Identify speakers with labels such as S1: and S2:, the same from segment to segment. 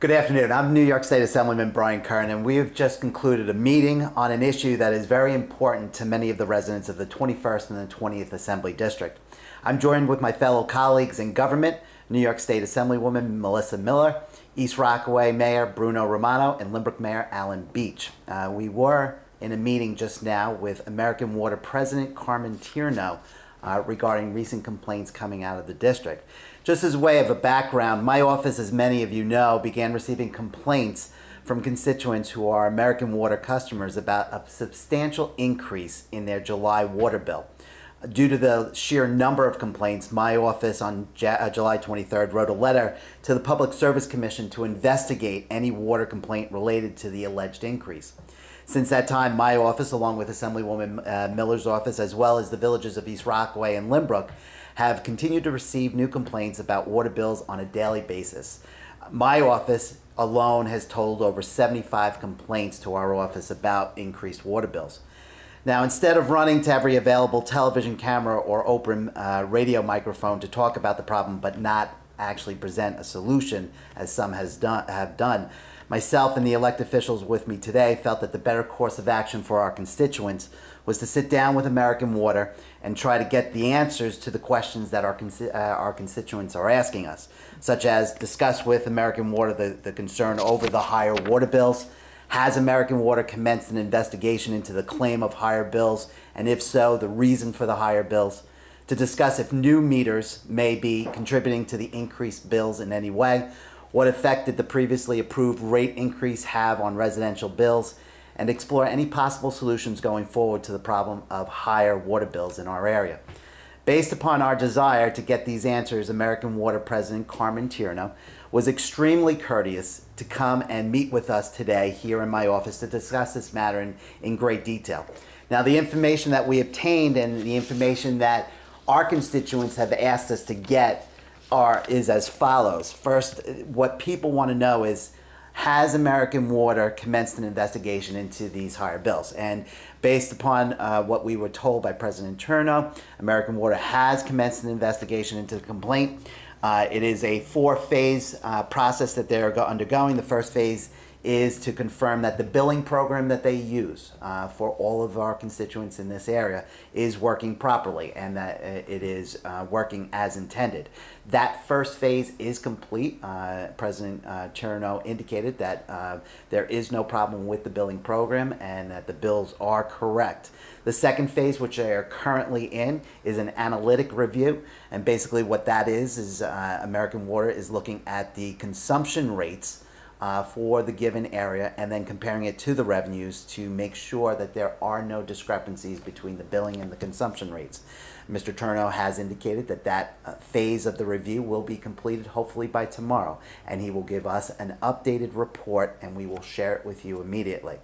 S1: Good afternoon. I'm New York State Assemblyman Brian Curran, and we have just concluded a meeting on an issue that is very important to many of the residents of the 21st and the 20th Assembly District. I'm joined with my fellow colleagues in government, New York State Assemblywoman Melissa Miller, East Rockaway Mayor Bruno Romano, and Lynbrook Mayor Alan Beach. We were in a meeting just now with American Water President Carmen Tierno regarding recent complaints coming out of the district. Just as a way of a background, my office, as many of you know, began receiving complaints from constituents who are American Water customers about a substantial increase in their July water bill. Due to the sheer number of complaints, my office on July 23rd wrote a letter to the Public Service Commission to investigate any water complaint related to the alleged increase. Since that time, my office, along with Assemblywoman Miller's office, as well as the villages of East Rockaway and Lynbrook, have continued to receive new complaints about water bills on a daily basis. My office alone has totaled over 75 complaints to our office about increased water bills. Now, instead of running to every available television camera or open radio microphone to talk about the problem but not actually present a solution, as some have done, myself and the elected officials with me today felt that the better course of action for our constituents was to sit down with American Water and try to get the answers to the questions that our constituents are asking us, such as discuss with American Water the concern over the higher water bills. Has American Water commenced an investigation into the claim of higher bills, and if so, the reason for the higher bills? To discuss if new meters may be contributing to the increased bills in any way. What effect did the previously approved rate increase have on residential bills? And explore any possible solutions going forward to the problem of higher water bills in our area. Based upon our desire to get these answers, American Water President Carmen Tierno was extremely courteous to come and meet with us today here in my office to discuss this matter in great detail. Now, the information that we obtained and the information that our constituents have asked us to get is as follows. First, what people want to know is, has American Water commenced an investigation into these higher bills? And based upon what we were told by President Tierno, American Water has commenced an investigation into the complaint. It is a four-phase process that they're undergoing. The first phase is to confirm that the billing program that they use for all of our constituents in this area is working properly and that it is working as intended. That first phase is complete. President Tierno indicated that there is no problem with the billing program and that the bills are correct. The second phase, which they are currently in, is an analytic review, and basically what that is American Water is looking at the consumption rates for the given area and then comparing it to the revenues to make sure that there are no discrepancies between the billing and the consumption rates. Mr. Tierno has indicated that that phase of the review will be completed hopefully by tomorrow, and he will give us an updated report and we will share it with you immediately.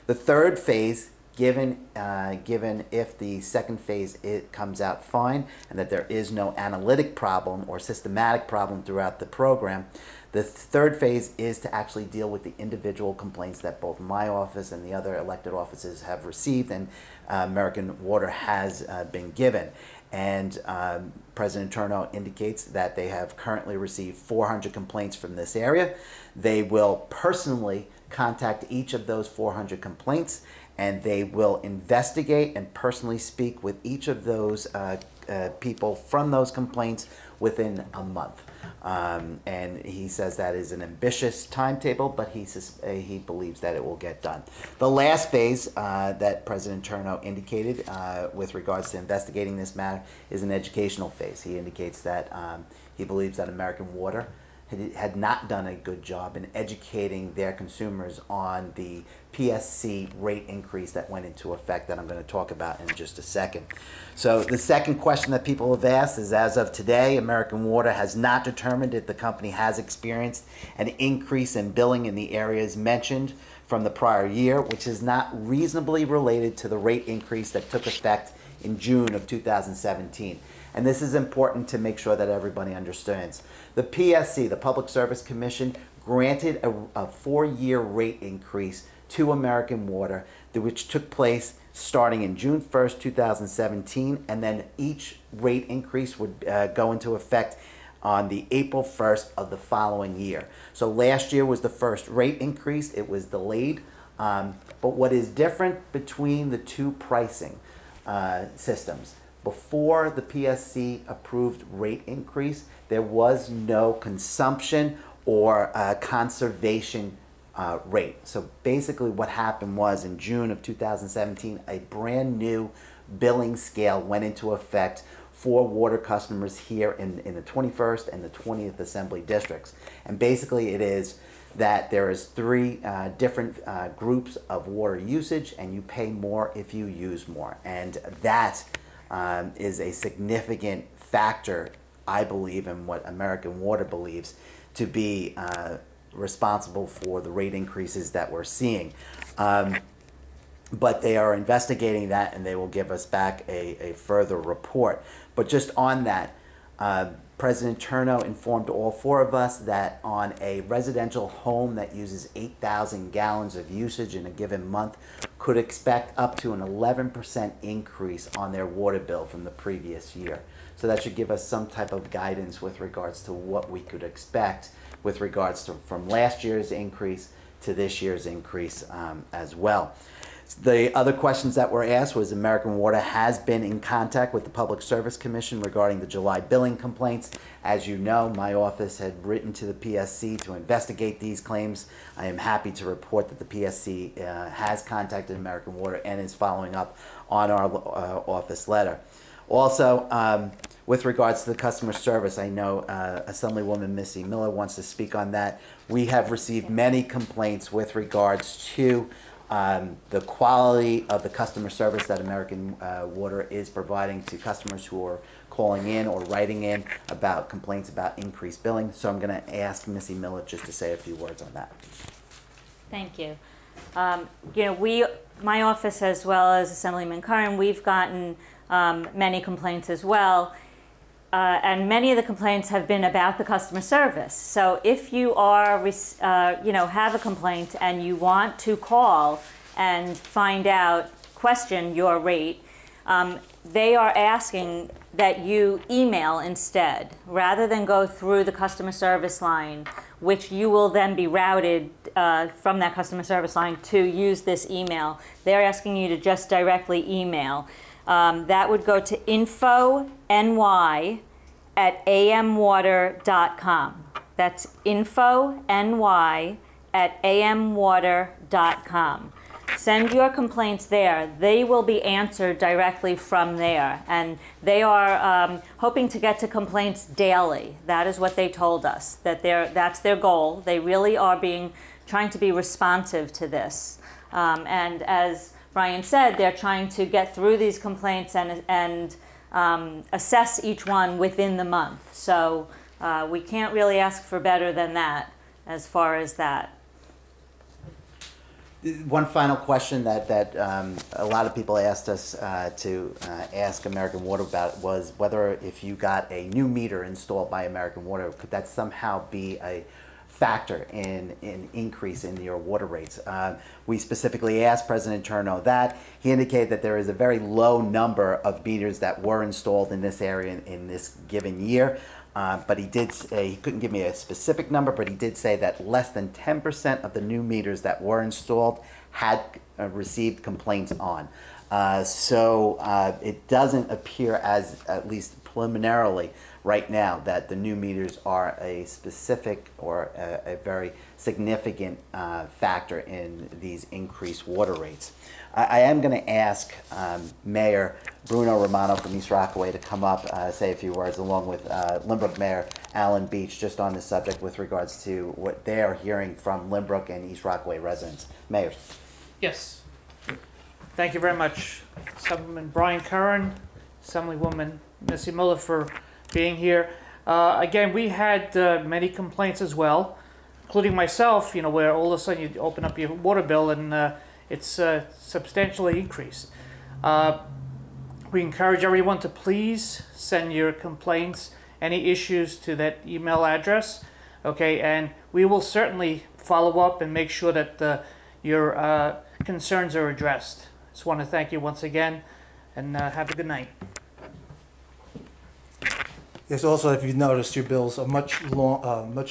S1: The third phase, given if the second phase comes out fine and that there is no analytic problem or systematic problem throughout the program, the third phase is to actually deal with the individual complaints that both my office and the other elected offices have received and American Water has been given. And President Tierno indicates that they have currently received 400 complaints from this area. They will personally contact each of those 400 complaints, and they will investigate and personally speak with each of those people from those complaints within a month. And he says that is an ambitious timetable, but he believes that it will get done. The last phase that President Tierno indicated with regards to investigating this matter is an educational phase. He indicates that he believes that American Water had not done a good job in educating their consumers on the PSC rate increase that went into effect that I'm going to talk about in just a second. So the second question that people have asked is, as of today, American Water has not determined if the company has experienced an increase in billing in the areas mentioned from the prior year, which is not reasonably related to the rate increase that took effect in June of 2017. And this is important to make sure that everybody understands. The PSC, the Public Service Commission, granted a 4-year rate increase to American Water, which took place starting in June 1st, 2017, and then each rate increase would go into effect on the April 1st of the following year. So last year was the first rate increase. It was delayed. But what is different between the two pricing systems, before the PSC approved rate increase, there was no consumption or conservation rate. So basically what happened was in June of 2017, a brand new billing scale went into effect for water customers here in the 21st and the 20th Assembly districts. And basically it is that there is three different groups of water usage, and you pay more if you use more. And that is a significant factor, I believe, in what American Water believes to be responsible for the rate increases that we're seeing. But they are investigating that, and they will give us back a further report. But just on that, President Chernow informed all four of us that on a residential home that uses 8,000 gallons of usage in a given month could expect up to an 11% increase on their water bill from the previous year. So that should give us some type of guidance with regards to what we could expect with regards to from last year's increase to this year's increase as well. The other questions that were asked was American Water has been in contact with the Public Service Commission regarding the July billing complaints. As you know, my office had written to the PSC to investigate these claims. I am happy to report that the PSC has contacted American Water and is following up on our office letter. Also, with regards to the customer service, I know Assemblywoman Missy Miller wants to speak on that. We have received many complaints with regards to the quality of the customer service that American Water is providing to customers who are calling in or writing in about complaints about increased billing. So I'm going to ask Missy Miller just to say a few words on that.
S2: Thank you. You know, my office as well as Assemblyman Curran, we've gotten many complaints as well. And many of the complaints have been about the customer service. So if you are, have a complaint and you want to call and find out, question your rate, they are asking that you email instead, rather than go through the customer service line, which you will then be routed from that customer service line to use this email. They're asking you to just directly email. That would go to info.ny@amwater.com. That's info.ny@amwater.com. Send your complaints there. They will be answered directly from there. And they are hoping to get to complaints daily. That is what they told us, that's their goal. They really are trying to be responsive to this. And as Brian said, they're trying to get through these complaints and assess each one within the month. So we can't really ask for better than that as far as that.
S1: One final question that a lot of people asked us to ask American Water about was whether if you got a new meter installed by American Water, could that somehow be a factor in increase in your water rates. We specifically asked President Chernow that. He indicated that there is a very low number of meters that were installed in this area in this given year. But he did say, he couldn't give me a specific number, but he did say that less than 10% of the new meters that were installed had received complaints on. So it doesn't appear, as at least preliminarily right now, that the new meters are a specific or a very significant factor in these increased water rates. I am going to ask Mayor Bruno Romano from East Rockaway to come up, say a few words, along with Lynbrook Mayor Alan Beach, just on this subject with regards to what they are hearing from Lynbrook and East Rockaway residents. Mayor.
S3: Yes. Thank you very much, Assemblyman Brian Curran, Assemblywoman Missy Miller, for being here. Again, we had many complaints as well, including myself, you know, where all of a sudden you open up your water bill and it's substantially increased. We encourage everyone to please send your complaints, any issues, to that email address, okay, and we will certainly follow up and make sure that your concerns are addressed. Just want to thank you once again, and have a good night.
S4: Yes, also, if you've noticed, your bills are much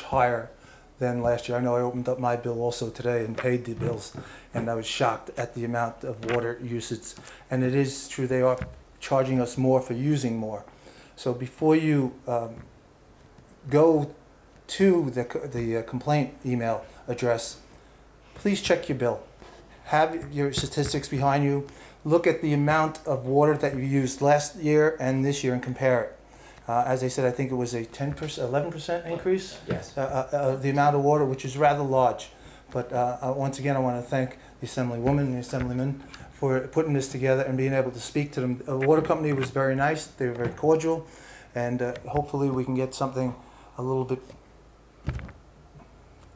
S4: higher than last year. I know I opened up my bill also today and paid the bills, and I was shocked at the amount of water usage. And it is true, they are charging us more for using more. So before you go to the complaint email address, please check your bill. Have your statistics behind you. Look at the amount of water that you used last year and this year and compare it. As I said, I think it was a 10%, 11% increase.
S1: Yes.
S4: The amount of water, which is rather large. But once again, I want to thank the Assemblywoman and the Assemblyman for putting this together and being able to speak to them. The water company was very nice. They were very cordial. And hopefully we can get something a little bit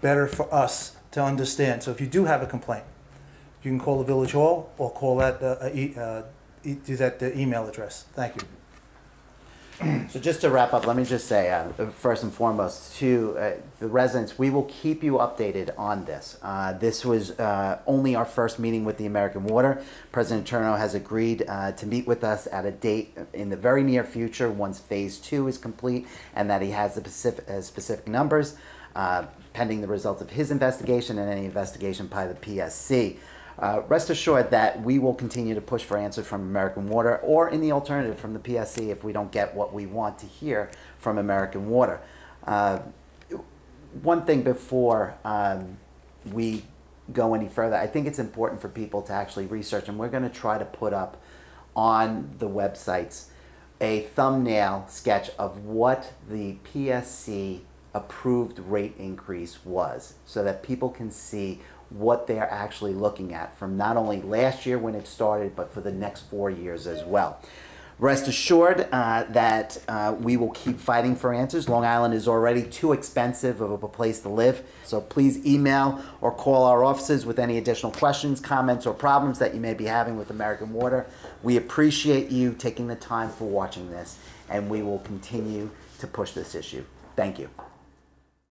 S4: better for us to understand. So if you do have a complaint, you can call the Village Hall or call that, do that email address. Thank you.
S1: So just to wrap up, let me just say, first and foremost, to the residents, we will keep you updated on this. This was only our first meeting with the American Water. President Curran has agreed to meet with us at a date in the very near future once Phase 2 is complete, and that he has the specific numbers pending the results of his investigation and any investigation by the PSC. Rest assured that we will continue to push for answers from American Water, or in the alternative from the PSC if we don't get what we want to hear from American Water. One thing before we go any further, I think it's important for people to actually research, and we're going to try to put up on the websites a thumbnail sketch of what the PSC approved rate increase was, so that people can see what they're actually looking at from not only last year when it started, but for the next 4 years as well. Rest assured that we will keep fighting for answers. Long Island is already too expensive of a place to live, so please email or call our offices with any additional questions, comments, or problems that you may be having with American Water. We appreciate you taking the time for watching this, and we will continue to push this issue. Thank you.